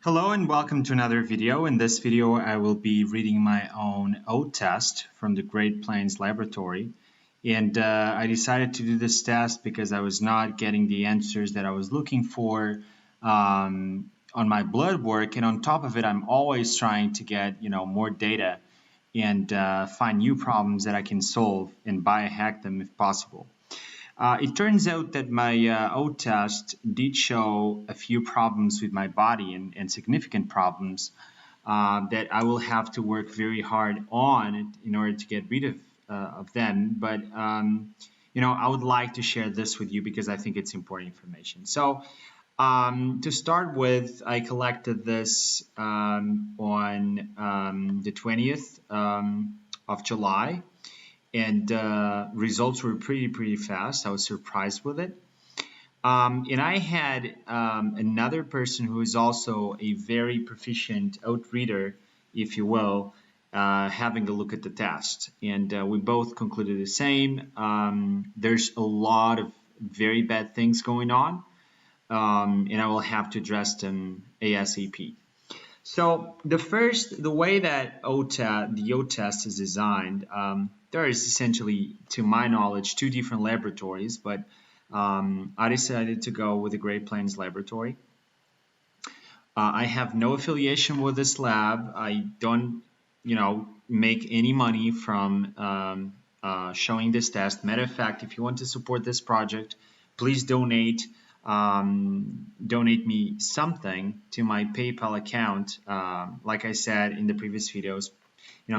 Hello and welcome to another video. In this video, I will be reading my own OAT test from the Great Plains Laboratory. And I decided to do this test because I was not getting the answers that I was looking for on my blood work. And on top of it, I'm always trying to get, more data and find new problems that I can solve and biohack them if possible. It turns out that my OAT test did show a few problems with my body and significant problems that I will have to work very hard on in order to get rid of them. But, I would like to share this with you because I think it's important information. So to start with, I collected this on the 20th of July. And results were pretty fast. I was surprised with it. And I had another person who is also a very proficient OAT reader, if you will, having a look at the test. And we both concluded the same. There's a lot of very bad things going on, and I will have to address them ASAP. So the way that the OAT test is designed, there is essentially, to my knowledge, two different laboratories, but I decided to go with the Great Plains Laboratory. I have no affiliation with this lab. I don't, make any money from showing this test. Matter of fact, if you want to support this project, please donate me something to my PayPal account. Like I said in the previous videos,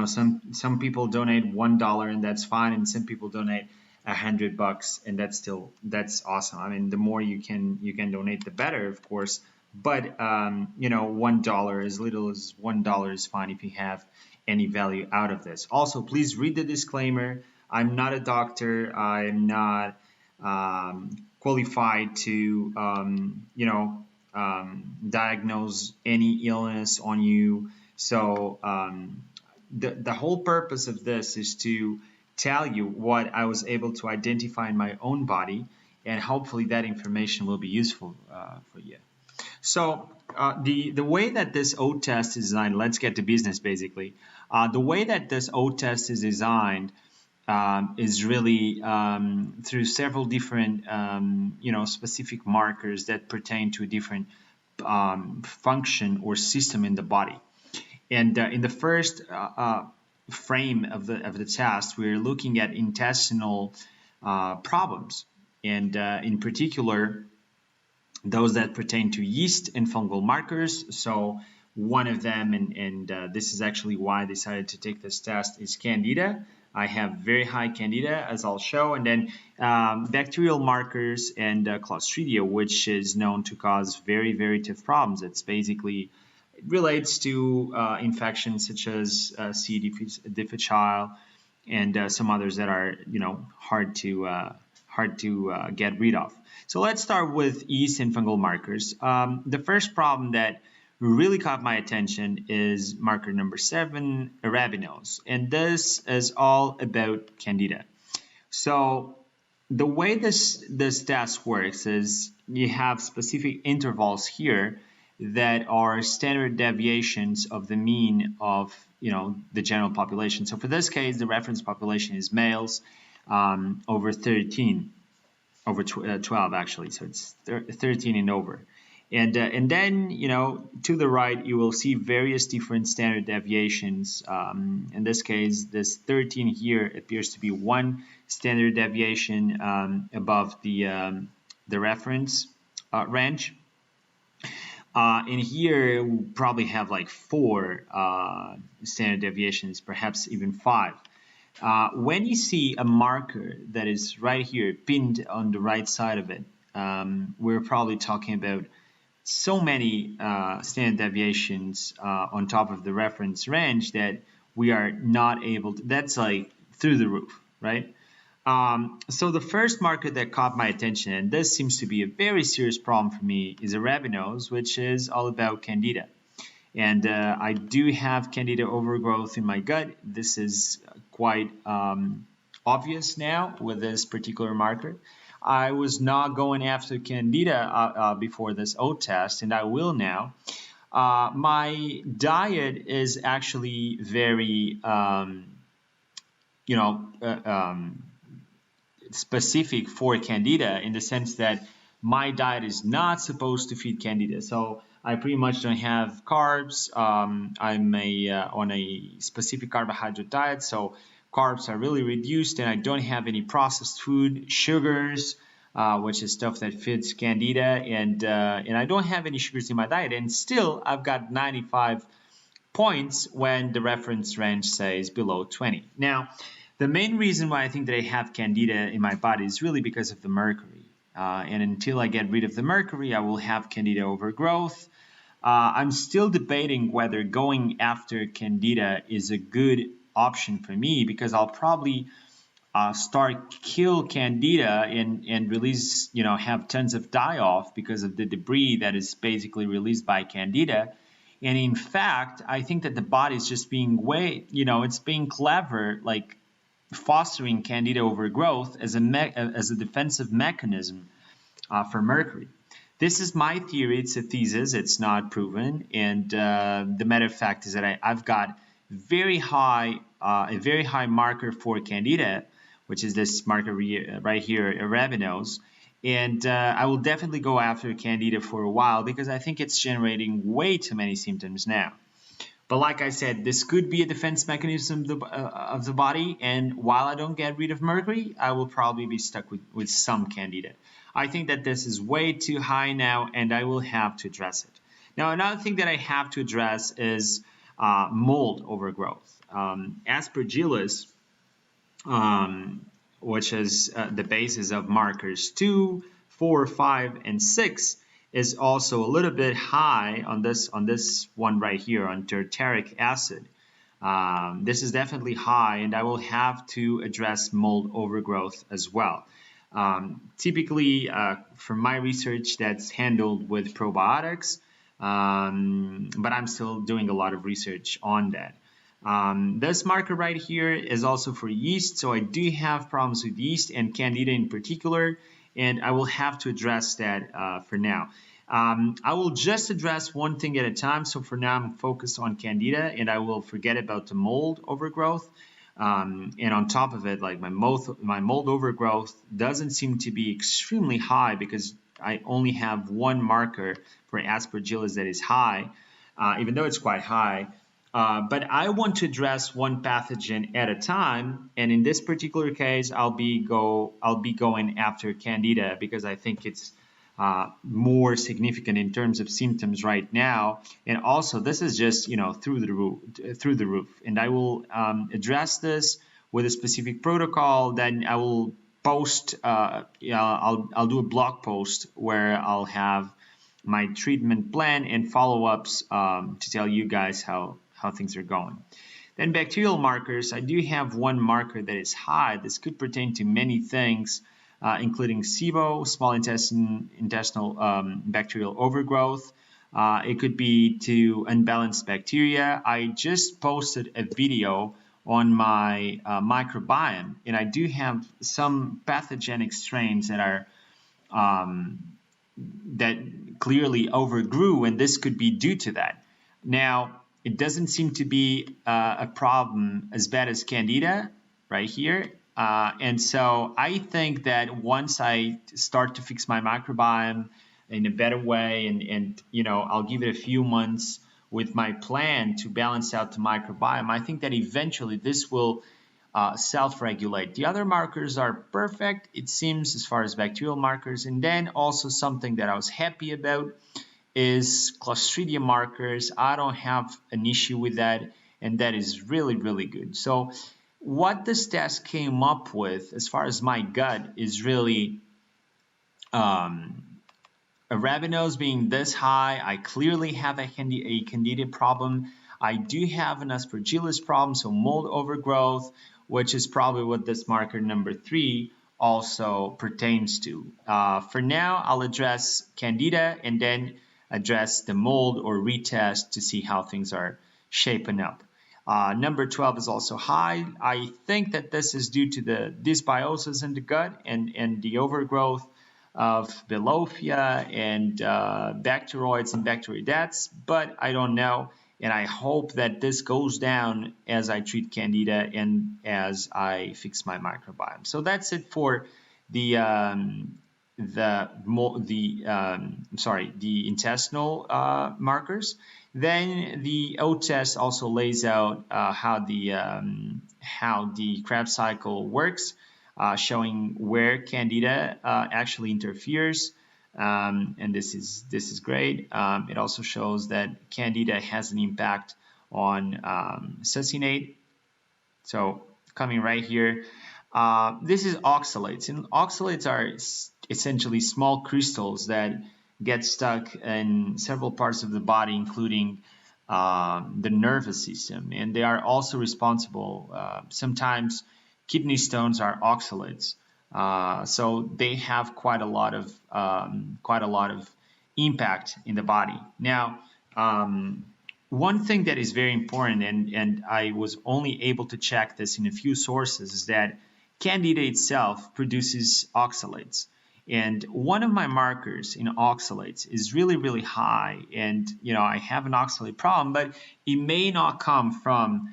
some people donate $1 and that's fine, and some people donate $100 and that's awesome. I mean, the more you can donate, the better, of course. But $1, as little as $1 is fine if you have any value out of this. Also, please read the disclaimer. I'm not a doctor. I'm not qualified to diagnose any illness on you. So the whole purpose of this is to tell you what I was able to identify in my own body, and hopefully that information will be useful for you. So the way that this OAT test is designed, let's get to business basically. The way that this OAT test is designed is really through several different, specific markers that pertain to a different function or system in the body. And in the first frame of the test, we're looking at intestinal problems, and in particular, those that pertain to yeast and fungal markers. So one of them, and this is actually why I decided to take this test, is Candida. I have very high Candida, as I'll show, and then bacterial markers and Clostridia, which is known to cause very tough problems. It's basically, it relates to infections such as C. difficile and some others that are, hard to get rid of. So let's start with yeast and fungal markers. The first problem that really caught my attention is marker number 7, arabinose, and this is all about Candida. So the way this test works is you have specific intervals here that are standard deviations of the mean of the general population. So for this case, the reference population is males over 13, over 12 actually, so it's 13 and over. And then, to the right, you will see various different standard deviations. In this case, this 13 here appears to be one standard deviation above the reference range. And here, we probably have like 4 standard deviations, perhaps even 5. When you see a marker that is right here, pinned on the right side of it, we're probably talking about so many standard deviations on top of the reference range that we are not able to, that's like through the roof, right? So the first marker that caught my attention, and this seems to be a very serious problem for me, is arabinose, which is all about Candida. And I do have Candida overgrowth in my gut. This is quite obvious now with this particular marker. I was not going after Candida before this OAT test, and I will now. My diet is actually very, you know, specific for Candida, in the sense that my diet is not supposed to feed Candida. So I pretty much don't have carbs. I'm on a specific carbohydrate diet, so carbs are really reduced, and I don't have any processed food, sugars, which is stuff that feeds Candida, and I don't have any sugars in my diet, and still I've got 95 points when the reference range says below 20. Now, the main reason why I think that I have Candida in my body is really because of the mercury. And until I get rid of the mercury, I will have Candida overgrowth. I'm still debating whether going after Candida is a good option for me, because I'll probably kill Candida and release, have tons of die-off because of the debris that is basically released by Candida. And in fact, I think that the body is just being it's being clever, like fostering Candida overgrowth as a defensive mechanism for mercury. This is my theory. It's a thesis. It's not proven. And the matter of fact is that I've got a very high marker for Candida, which is this marker right here, arabinose. And I will definitely go after Candida for a while, because I think it's generating way too many symptoms now. But like I said, this could be a defense mechanism of the body, and while I don't get rid of mercury, I will probably be stuck with some Candida. I think that this is way too high now, and I will have to address it. Now, another thing that I have to address is mold overgrowth. Aspergillus, which is the basis of markers 2, 4, 5, and 6, is also a little bit high on this one right here, on tartaric acid. This is definitely high, and I will have to address mold overgrowth as well. Typically, from my research, that's handled with probiotics, but I'm still doing a lot of research on that. This marker right here is also for yeast, so I do have problems with yeast and Candida in particular, and I will have to address that for now. I will just address one thing at a time, so for now I'm focused on Candida, and I will forget about the mold overgrowth. And on top of it, like my mold overgrowth doesn't seem to be extremely high, because I only have one marker for Aspergillus that is high, even though it's quite high. But I want to address one pathogen at a time, and in this particular case, I'll be going after Candida, because I think it's more significant in terms of symptoms right now, and also this is just through the roof. And I will address this with a specific protocol. Then I will post. I'll do a blog post where I'll have my treatment plan and follow-ups to tell you guys how things are going. Then bacterial markers. I do have one marker that is high. This could pertain to many things, including SIBO, small intestinal bacterial overgrowth. It could be to unbalanced bacteria. I just posted a video on my microbiome, and I do have some pathogenic strains that are that clearly overgrew, and this could be due to that. Now, it doesn't seem to be a problem as bad as Candida right here. And so I think that once I start to fix my microbiome in a better way, and I'll give it a few months with my plan to balance out the microbiome, I think that eventually this will self-regulate. The other markers are perfect, it seems, as far as bacterial markers. And then also something that I was happy about is Clostridium markers. I don't have an issue with that, and that is really, really good. So what this test came up with, as far as my gut, is really arabinose being this high. I clearly have a Candida problem. I do have an Aspergillus problem, so mold overgrowth, which is probably what this marker number 3 also pertains to. For now, I'll address Candida and then address the mold or retest to see how things are shaping up. Number 12 is also high. I think that this is due to the dysbiosis in the gut and the overgrowth. of Belofia and bacteroids and bacteroidetes, but I don't know. And I hope that this goes down as I treat Candida and as I fix my microbiome. So that's it for the intestinal markers. Then the OAT test also lays out how the Krebs cycle works, showing where Candida actually interferes. And this is great. It also shows that Candida has an impact on succinate. So coming right here, this is oxalates, and oxalates are essentially small crystals that get stuck in several parts of the body, including the nervous system, and they are also responsible. Sometimes kidney stones are oxalates, so they have quite a lot of impact in the body. Now, one thing that is very important, and I was only able to check this in a few sources, is that Candida itself produces oxalates. And one of my markers in oxalates is really, really high. And, I have an oxalate problem, but it may not come from,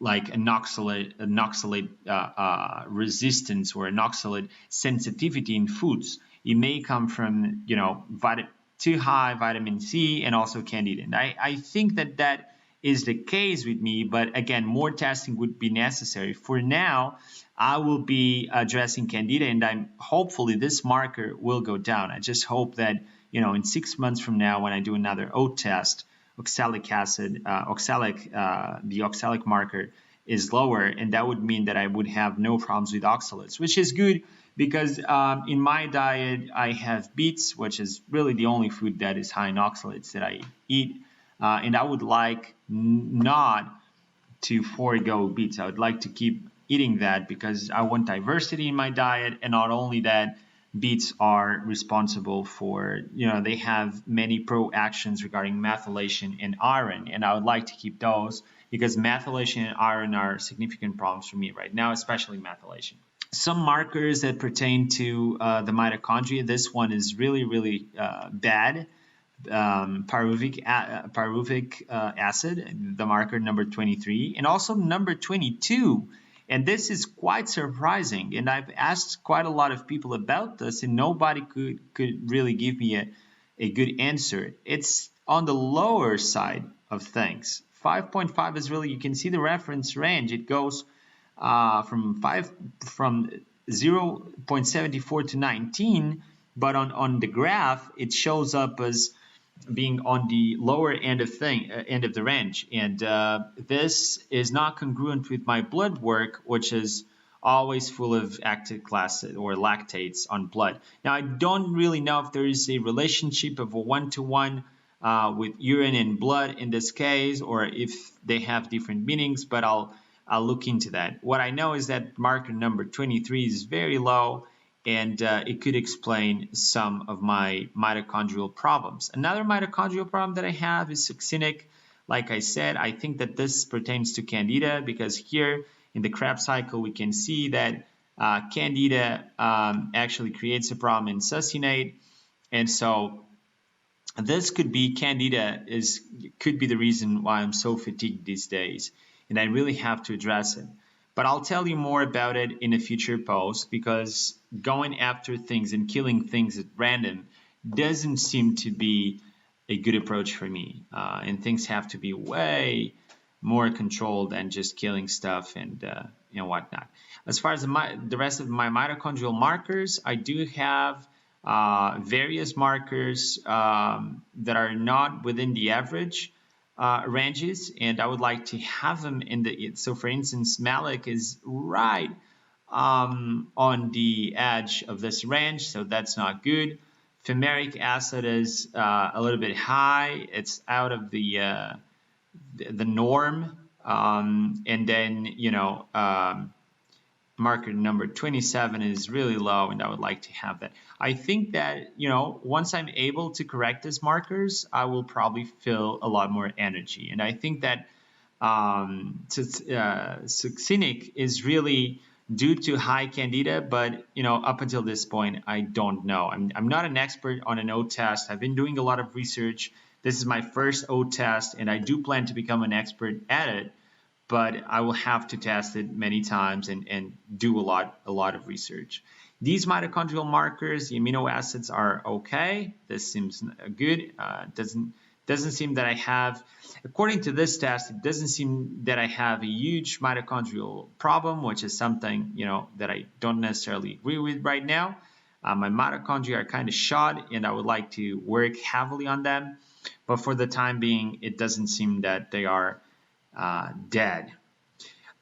like an oxalate resistance or an oxalate sensitivity in foods. It may come from, too high vitamin C and also Candida. And I think that is the case with me, but again, more testing would be necessary. For now, I will be addressing Candida, and hopefully this marker will go down. I just hope that, in 6 months from now, when I do another OAT test, oxalic acid, the oxalic marker is lower, and that would mean that I would have no problems with oxalates, which is good because in my diet, I have beets, which is really the only food that is high in oxalates that I eat. And I would like not to forego beets. I would like to keep eating that because I want diversity in my diet. And not only that, beets are responsible for, they have many pro actions regarding methylation and iron. And I would like to keep those because methylation and iron are significant problems for me right now, especially methylation. Some markers that pertain to the mitochondria. This one is really, really bad. Pyruvic acid, the marker number 23, and also number 22. And this is quite surprising. And I've asked quite a lot of people about this, and nobody could really give me a good answer. It's on the lower side of things. 5.5 is really, you can see the reference range. It goes from 0.74 to 19, but on the graph, it shows up as being on the lower end of the range, and this is not congruent with my blood work, which is always full of lactic acid or lactates on blood. Now, I don't really know if there is a relationship of a one-to-one with urine and blood in this case, or if they have different meanings, but I'll look into that. What I know is that marker number 23 is very low, and it could explain some of my mitochondrial problems. Another mitochondrial problem that I have is succinic. Like I said, I think that this pertains to Candida because here in the Krebs cycle, we can see that Candida actually creates a problem in succinate. And so this could be Candida could be the reason why I'm so fatigued these days. And I really have to address it. But I'll tell you more about it in a future post because going after things and killing things at random doesn't seem to be a good approach for me. And things have to be way more controlled than just killing stuff and whatnot. As far as the rest of my mitochondrial markers, I do have various markers that are not within the average ranges, and I would like to have them in the. So, for instance, malic is right on the edge of this range, so that's not good. Fumaric acid is a little bit high; it's out of the norm, and then marker number 27 is really low, and I would like to have that. I think that, once I'm able to correct these markers, I will probably feel a lot more energy. And I think that succinic is really due to high candida, but up until this point, I don't know. I'm not an expert on an OAT test. I've been doing a lot of research. This is my first OAT test, and I do plan to become an expert at it, but I will have to test it many times and do a lot of research. These mitochondrial markers, the amino acids, are okay. This seems good. Doesn't seem that I have, according to this test, it doesn't seem that I have a huge mitochondrial problem, which is something that I don't necessarily agree with right now. My mitochondria are kind of shot, and I would like to work heavily on them. But for the time being, it doesn't seem that they are dead.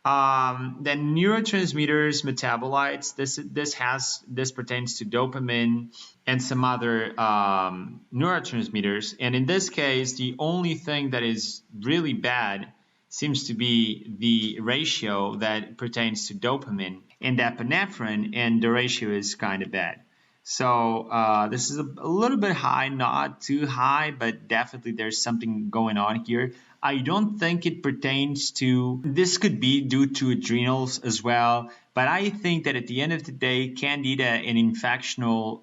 Then neurotransmitters, metabolites. This pertains to dopamine and some other neurotransmitters. And in this case, the only thing that is really bad seems to be the ratio that pertains to dopamine and epinephrine, and the ratio is kind of bad. So this is a little bit high, not too high, but definitely there's something going on here. I don't think it pertains to, this could be due to adrenals as well, but I think that at the end of the day, candida and infections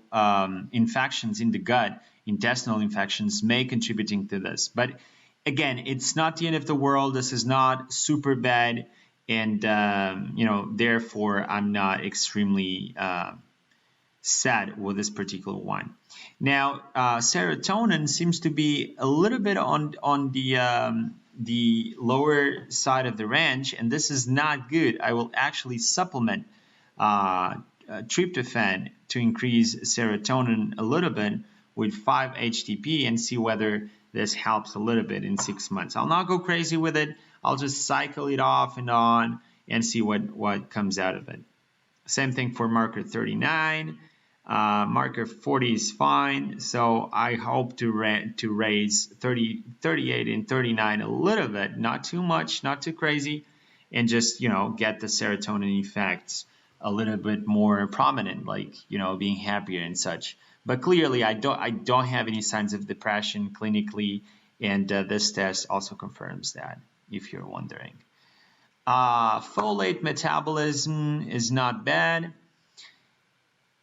in the gut, intestinal infections, may contributing to this. But again, it's not the end of the world. This is not super bad, and therefore I'm not extremely sad with this particular one. Now, serotonin seems to be a little bit on the lower side of the range, and this is not good. I will actually supplement tryptophan to increase serotonin a little bit with 5-HTP and see whether this helps a little bit in 6 months. I'll not go crazy with it. I'll just cycle it off and on and see what comes out of it. Same thing for marker 39. Marker 40 is fine, so I hope to raise 30, 38, and 39 a little bit, not too much, not too crazy, and just get the serotonin effects a little bit more prominent, like being happier and such. But clearly, I don't have any signs of depression clinically, and this test also confirms that, if you're wondering. Folate metabolism is not bad.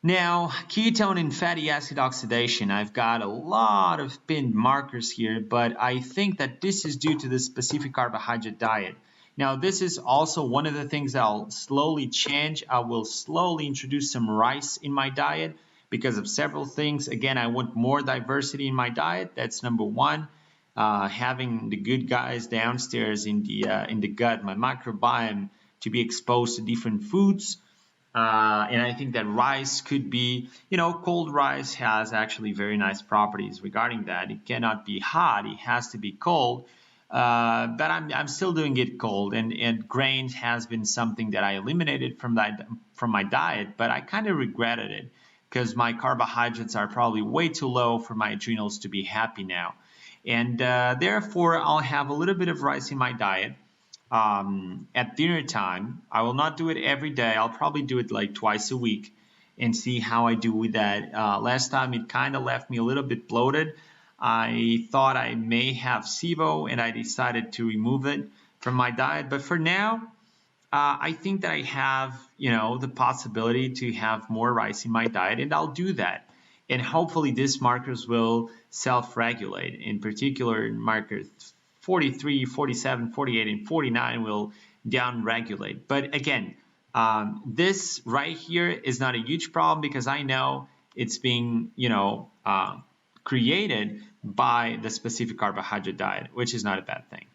Now, ketone and fatty acid oxidation, I've got a lot of pinned markers here, but I think that this is due to the specific carbohydrate diet. Now, this is also one of the things that I'll slowly change. I will slowly introduce some rice in my diet because of several things. Again, I want more diversity in my diet. That's number one. Having the good guys downstairs in the gut, my microbiome, to be exposed to different foods. And I think that rice could be, cold rice has actually very nice properties regarding that. It cannot be hot, it has to be cold. But I'm still doing it cold, and grains has been something that I eliminated from my diet, but I kind of regretted it because my carbohydrates are probably way too low for my adrenals to be happy now. And therefore, I'll have a little bit of rice in my diet. At dinner time. I will not do it every day. I'll probably do it like twice a week and see how I do with that. Last time it kind of left me a little bit bloated. I thought I may have SIBO, and I decided to remove it from my diet. But for now, I think that I have, the possibility to have more rice in my diet, and I'll do that. And hopefully these markers will self-regulate. In particular, marker 43, 47, 48, and 49 will down-regulate. But again, this right here is not a huge problem because I know it's being, created by the specific carbohydrate diet, which is not a bad thing.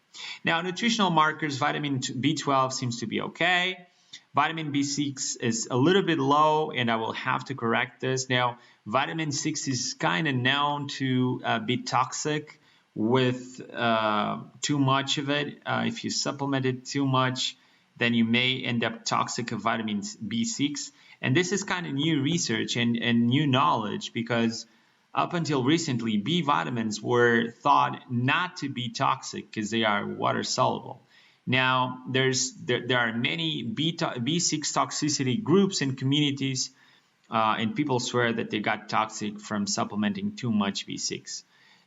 Now, nutritional markers, vitamin B12 seems to be okay. Vitamin B6 is a little bit low, and I will have to correct this. Now, vitamin 6 is kind of known to be toxic with too much of it. If you supplement it too much, then you may end up toxic of vitamin B6. And this is kind of new research and new knowledge because up until recently, B vitamins were thought not to be toxic because they are water soluble. Now, there are many B6 toxicity groups and communities, and people swear that they got toxic from supplementing too much B6.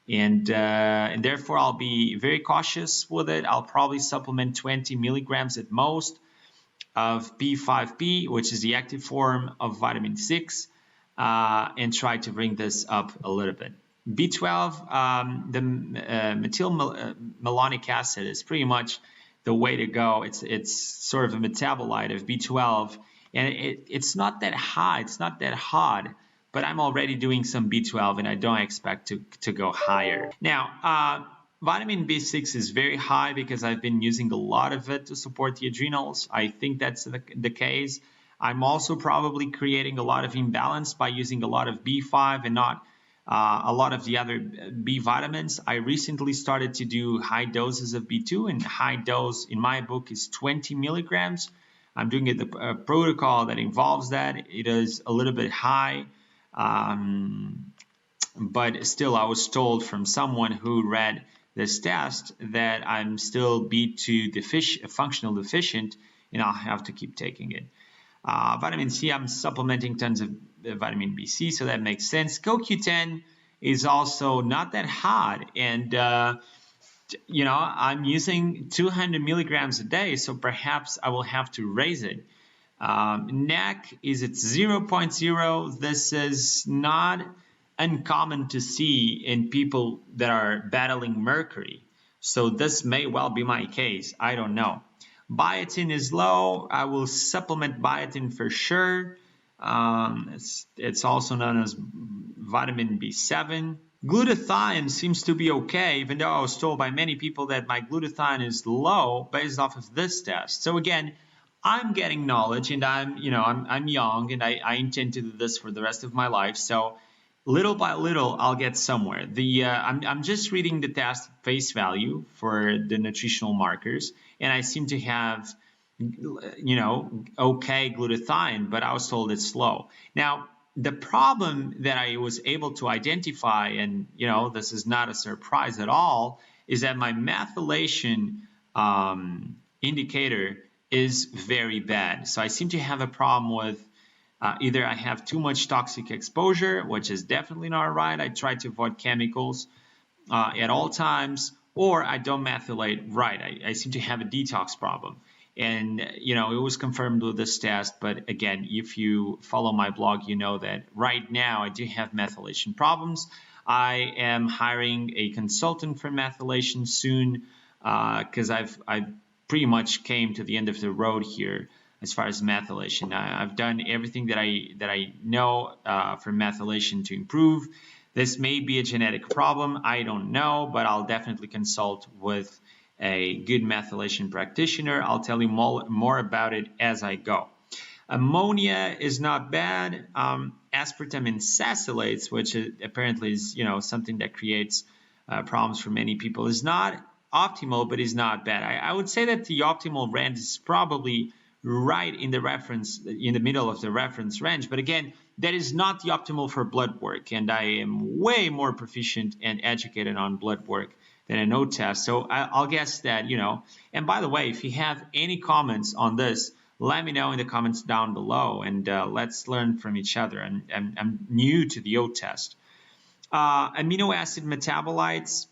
And therefore, I'll be very cautious with it. I'll probably supplement 20 milligrams at most. of B5B, which is the active form of vitamin 6, and try to bring this up a little bit. B12, the methylmalonic acid is pretty much the way to go. It's sort of a metabolite of B12, and it's not that high, it's not that hot, but I'm already doing some B12 and I don't expect to go higher. Now, vitamin B6 is very high because I've been using a lot of it to support the adrenals. I think that's the case. I'm also probably creating a lot of imbalance by using a lot of B5 and not a lot of the other B vitamins. I recently started to do high doses of B2, and high dose in my book is 20 milligrams. I'm doing it the protocol that involves that. It is a little bit high, but still I was told from someone who read this test that I'm still B2 functional deficient, and I'll have to keep taking it. Vitamin C, I'm supplementing tons of vitamin BC, so that makes sense. CoQ10 is also not that hot, and I'm using 200 milligrams a day, so perhaps I will have to raise it. NAC is at 0.0. This is not uncommon to see in people that are battling mercury, so this may well be my case. I don't know. Biotin is low. I will supplement biotin for sure. It's also known as vitamin B7. Glutathione seems to be okay, even though I was told by many people that my glutathione is low based off of this test. So again, I'm getting knowledge, and I'm young, and I intend to do this for the rest of my life. So little by little, I'll get somewhere. I'm just reading the test face value for the nutritional markers, and I seem to have, okay glutathione, but I was told it's low. Now, the problem that I was able to identify, and this is not a surprise at all, is that my methylation indicator is very bad. So I seem to have a problem with either I have too much toxic exposure, which is definitely not right. I try to avoid chemicals at all times, or I don't methylate right. I seem to have a detox problem. And, it was confirmed with this test. But again, if you follow my blog, you know that right now I do have methylation problems. I am hiring a consultant for methylation soon because I've pretty much came to the end of the road here as far as methylation. I've done everything that I know for methylation to improve. This may be a genetic problem. I don't know, but I'll definitely consult with a good methylation practitioner. I'll tell you more about it as I go. Ammonia is not bad. Aspartame and salicylates, which apparently is something that creates problems for many people, is not optimal, but is not bad. I would say that the optimal range is probably right in the middle of the reference range. But again, that is not the optimal for blood work, and I am way more proficient and educated on blood work than an OAT test. So I'll guess that, and by the way, if you have any comments on this, let me know in the comments down below, and let's learn from each other. I'm new to the OAT test. Amino acid metabolites,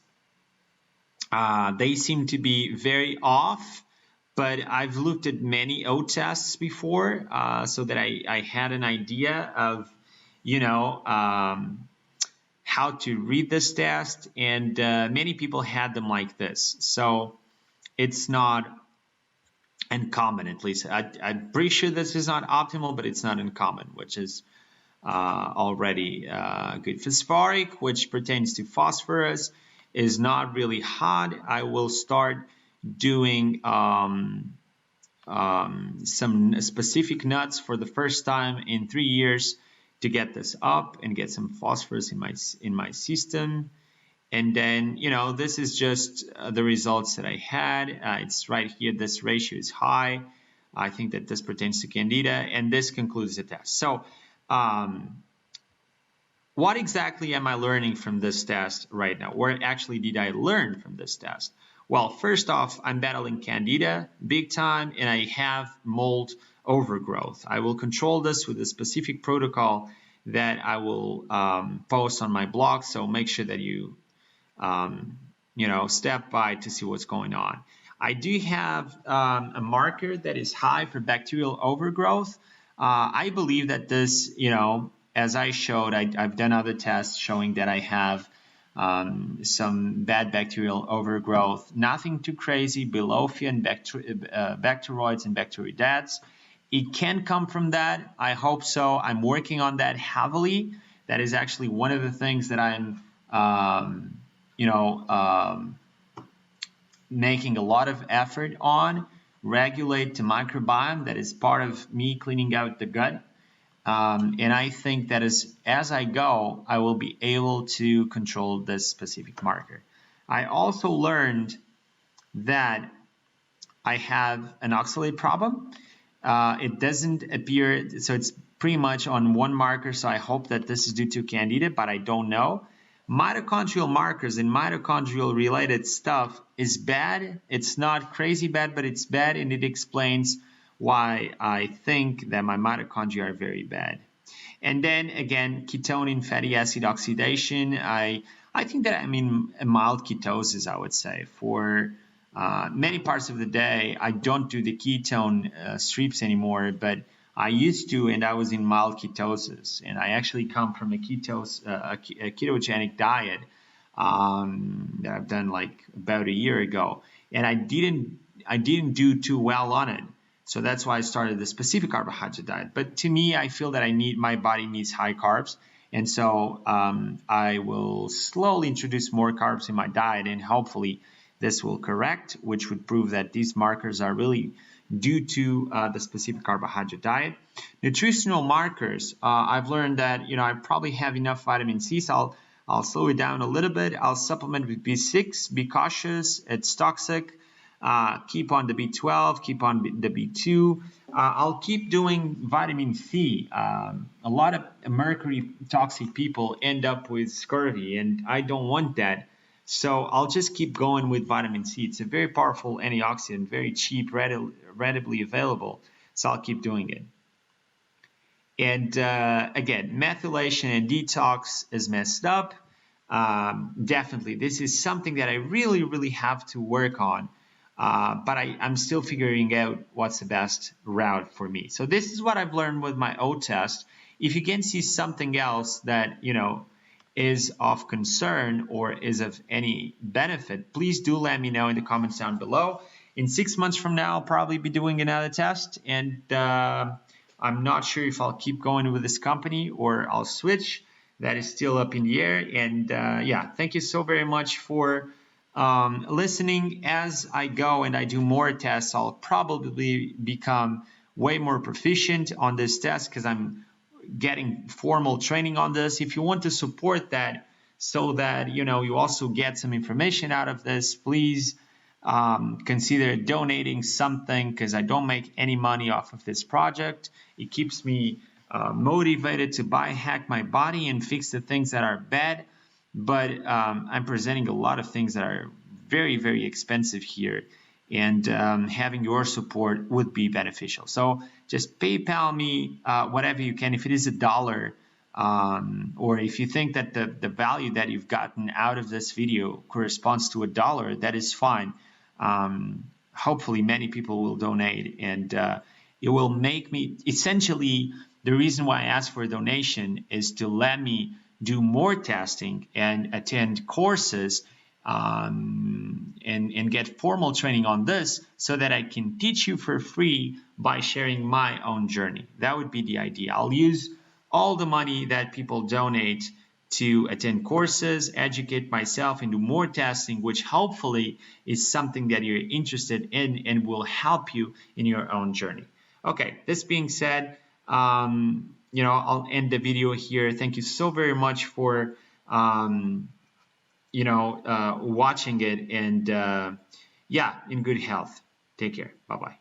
they seem to be very off, but I've looked at many OAT tests before so that I had an idea of, how to read this test, and many people had them like this. So it's not uncommon, at least. I'm pretty sure this is not optimal, but it's not uncommon, which is already good. Phosphoric, which pertains to phosphorus, is not really hot. I will start doing some specific nuts for the first time in 3 years to get this up and get some phosphorus in my system. And then, this is just the results that I had. It's right here. This ratio is high. I think that this pertains to Candida, and this concludes the test. So what exactly am I learning from this test right now? Or actually did I learn from this test? Well, first off, I'm battling Candida big time, and I have mold overgrowth. I will control this with a specific protocol that I will post on my blog. So make sure that you, step by to see what's going on. I do have a marker that is high for bacterial overgrowth. I believe that this, as I showed, I've done other tests showing that I have some bad bacterial overgrowth, nothing too crazy, Bacteria and bacteroids and bacteroidetes. It can come from that. I hope so. I'm working on that heavily. That is actually one of the things that I'm, making a lot of effort on. Regulate the microbiome. That is part of me cleaning out the gut. And I think that as I go, I will be able to control this specific marker. I also learned that I have an oxalate problem. It doesn't appear, so it's pretty much on one marker, so I hope that this is due to candida, but I don't know. Mitochondrial markers and mitochondrial related stuff is bad. It's not crazy bad, but it's bad, and it explains why I think that my mitochondria are very bad. And then again, ketone and fatty acid oxidation. I think that I'm in a mild ketosis, I would say. For many parts of the day, I don't do the ketone strips anymore, but I used to, and I was in mild ketosis. And I actually come from a ketogenic diet that I've done like about a year ago, and I didn't do too well on it. So that's why I started the specific carbohydrate diet. But to me, I feel that my body needs high carbs. And so I will slowly introduce more carbs in my diet, and hopefully this will correct, which would prove that these markers are really due to the specific carbohydrate diet. Nutritional markers, I've learned that, I probably have enough vitamin C, so I'll slow it down a little bit. I'll supplement with B6, be cautious, it's toxic. Keep on the B12, keep on the B2. I'll keep doing vitamin C. A lot of mercury toxic people end up with scurvy, and I don't want that. So I'll just keep going with vitamin C. It's a very powerful antioxidant, very cheap, readily available. So I'll keep doing it. And again, methylation and detox is messed up. Definitely, this is something that I really, really have to work on. But I'm still figuring out what's the best route for me. So this is what I've learned with my OAT test. If you can see something else that, is of concern or is of any benefit, please do let me know in the comments down below. In 6 months from now, I'll probably be doing another test, and I'm not sure if I'll keep going with this company or I'll switch. That is still up in the air. And yeah, thank you so very much for listening. As I go and I do more tests, I'll probably become way more proficient on this test because I'm getting formal training on this. If you want to support that so that you also get some information out of this, please consider donating something, because I don't make any money off of this project. It keeps me motivated to biohack my body and fix the things that are bad. But I'm presenting a lot of things that are very, very expensive here, and having your support would be beneficial. So just PayPal me whatever you can. If it is $1, or if you think that the value that you've gotten out of this video corresponds to $1, that is fine. Hopefully many people will donate, and it will make me, essentially, the reason why I ask for a donation is to let me do more testing and attend courses and get formal training on this, so that I can teach you for free by sharing my own journey. That would be the idea. I'll use all the money that people donate to attend courses, educate myself, and do more testing, which hopefully is something that you're interested in and will help you in your own journey. Okay, this being said, I'll end the video here. Thank you so very much for watching it, and yeah, in good health. Take care. Bye-bye.